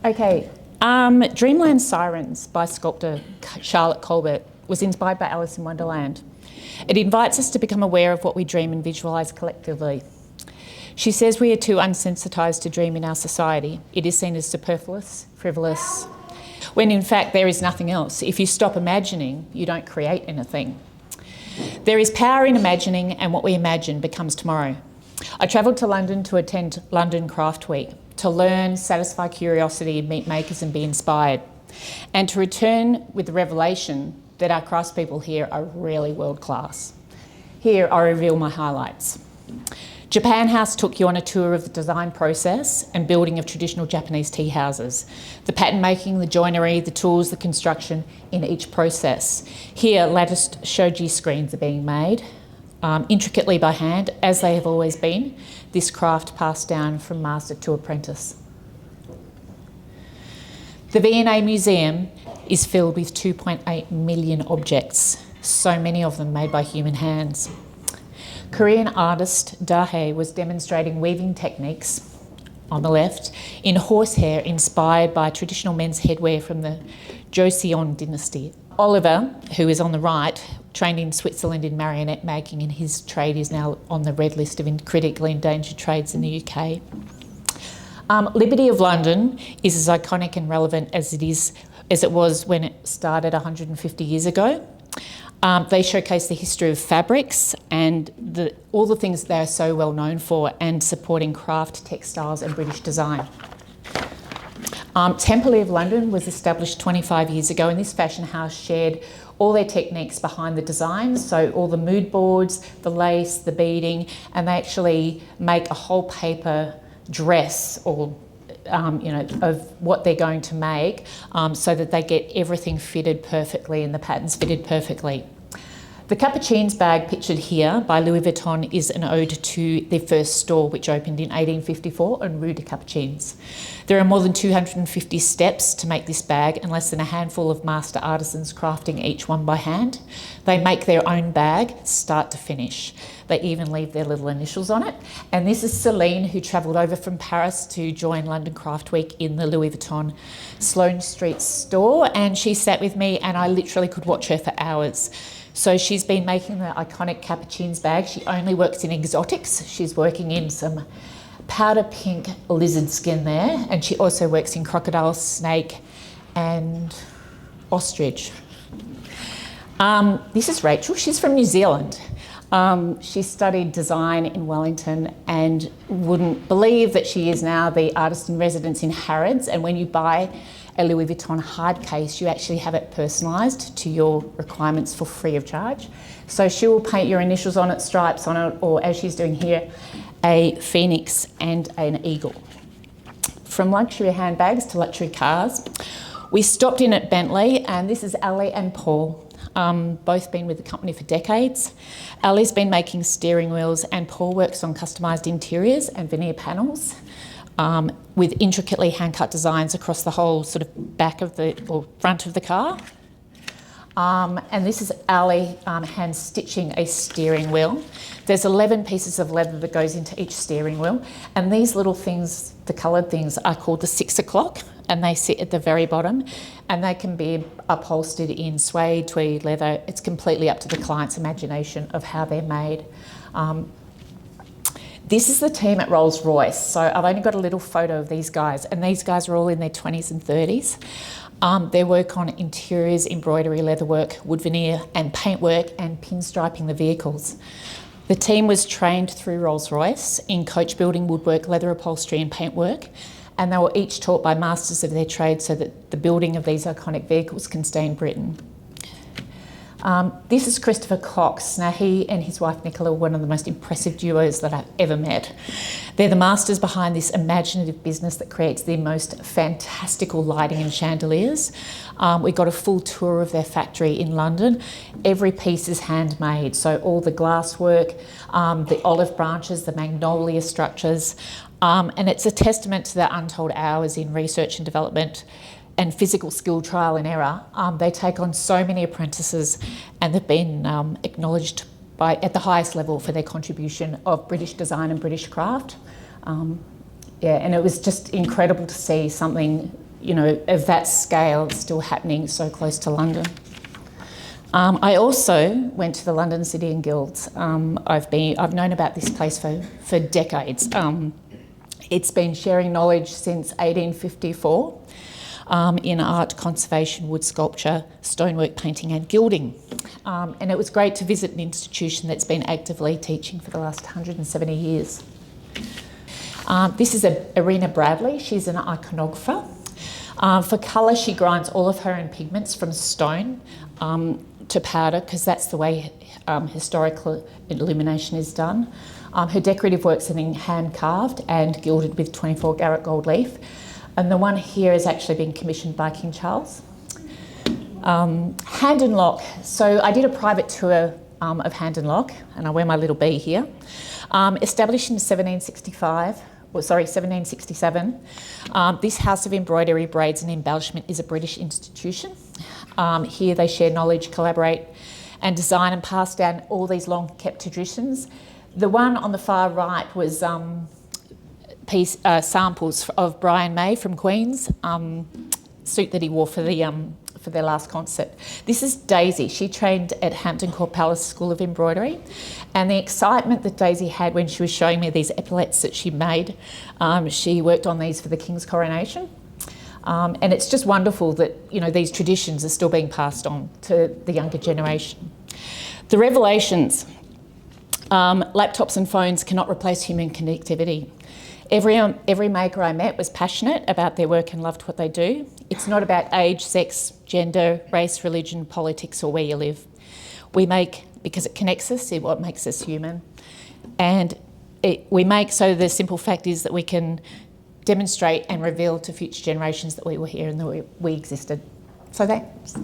Okay, Dreamland Sirens by sculptor Charlotte Colbert was inspired by Alice in Wonderland. It invites us to become aware of what we dream and visualise collectively. She says we are too unsensitised to dream in our society. It is seen as superfluous, frivolous, when in fact there is nothing else. If you stop imagining, you don't create anything. There is power in imagining, and what we imagine becomes tomorrow. I travelled to London to attend London Craft Week, to learn, satisfy curiosity, meet makers and be inspired, and to return with the revelation that our craftspeople here are really world class. Here I reveal my highlights. Japan House took you on a tour of the design process and building of traditional Japanese tea houses, the pattern making, the joinery, the tools, the construction in each process. Here, latticed shoji screens are being made, intricately by hand, as they have always been, this craft passed down from master to apprentice. The V&A Museum is filled with 2.8 million objects, so many of them made by human hands. Korean artist Dahe was demonstrating weaving techniques, on the left, in horsehair inspired by traditional men's headwear from the Joseon dynasty. Oliver, who is on the right, trained in Switzerland in marionette making, and his trade is now on the red list of critically endangered trades in the UK. Liberty of London is as iconic and relevant as it was when it started 150 years ago. They showcase the history of fabrics and all the things they are so well known for, and supporting craft, textiles and British design. Temple of London was established 25 years ago, and this fashion house shared all their techniques behind the designs, so all the mood boards, the lace, the beading, and they actually make a whole paper dress or of what they're going to make, so that they get everything fitted perfectly and the patterns fitted perfectly. The Capucines bag pictured here by Louis Vuitton is an ode to their first store, which opened in 1854 on Rue des Capucines. There are more than 250 steps to make this bag, and less than a handful of master artisans crafting each one by hand. They make their own bag, start to finish. They even leave their little initials on it. And this is Celine, who travelled over from Paris to join London Craft Week in the Louis Vuitton Sloane Street store, and she sat with me and I literally could watch her for hours. So she's been making the iconic Capucines bag. She only works in exotics. She's working in some powder pink lizard skin there, and she also works in crocodile, snake and ostrich. This is Rachel. She's from New Zealand. She studied design in Wellington and wouldn't believe that she is now the artist in residence in Harrods, and when you buy a Louis Vuitton hard case, you actually have it personalised to your requirements for free of charge. So she will paint your initials on it, stripes on it, or as she's doing here, a phoenix and an eagle. From luxury handbags to luxury cars, we stopped in at Bentley, and this is Ali and Paul. Both been with the company for decades. Ali's been making steering wheels, and Paul works on customised interiors and veneer panels, with intricately hand-cut designs across the whole sort of back of or front of the car. And this is Ali hand stitching a steering wheel. There's 11 pieces of leather that goes into each steering wheel, and these little things, the coloured things, are called the 6 o'clock, and they sit at the very bottom, and they can be upholstered in suede, tweed, leather. It's completely up to the client's imagination of how they're made. This is the team at Rolls-Royce. So I've only got a little photo of these guys, and these guys are all in their 20s and 30s. Their work on interiors, embroidery, leatherwork, wood veneer and paintwork, and pinstriping the vehicles. The team was trained through Rolls-Royce in coach building, woodwork, leather upholstery and paintwork, and they were each taught by masters of their trade so that the building of these iconic vehicles can stay in Britain. This is Christopher Cox. Now, he and his wife Nicola were one of the most impressive duos that I've ever met. They're the masters behind this imaginative business that creates the most fantastical lighting and chandeliers. We got a full tour of their factory in London. Every piece is handmade, so all the glass work, the olive branches, the magnolia structures, and it's a testament to their untold hours in research and development and physical skill, trial and error. They take on so many apprentices, and they've been acknowledged at the highest level for their contribution of British design and British craft. And it was just incredible to see something of that scale still happening so close to London. I also went to the London City and Guilds. I've known about this place for decades. It's been sharing knowledge since 1854 in art, conservation, wood sculpture, stonework, painting and gilding. And it was great to visit an institution that's been actively teaching for the last 170 years. This is Irina Bradley. She's an iconographer. For colour, she grinds all of her own pigments from stone to powder, because that's the way historical illumination is done. Her decorative works are then hand carved and gilded with 24 karat gold leaf. And the one here has actually been commissioned by King Charles. Hand and Lock. So I did a private tour of Hand and Lock, and I wear my little B here. Established in 1767. This house of embroidery, braids and embellishment is a British institution. Here they share knowledge, collaborate and design and pass down all these long kept traditions. The one on the far right was samples of Brian May from Queen's suit that he wore for their last concert. This is Daisy. She trained at Hampton Court Palace School of Embroidery, and the excitement that Daisy had when she was showing me these epaulets that she made, she worked on these for the King's coronation. And it's just wonderful that these traditions are still being passed on to the younger generation. The revelations. Laptops and phones cannot replace human connectivity. Every maker I met was passionate about their work and loved what they do. It's not about age, sex, gender, race, religion, politics or where you live. We make because it connects us, it's what makes us human. And we make so the simple fact is that we can demonstrate and reveal to future generations that we were here and that we existed. So thanks.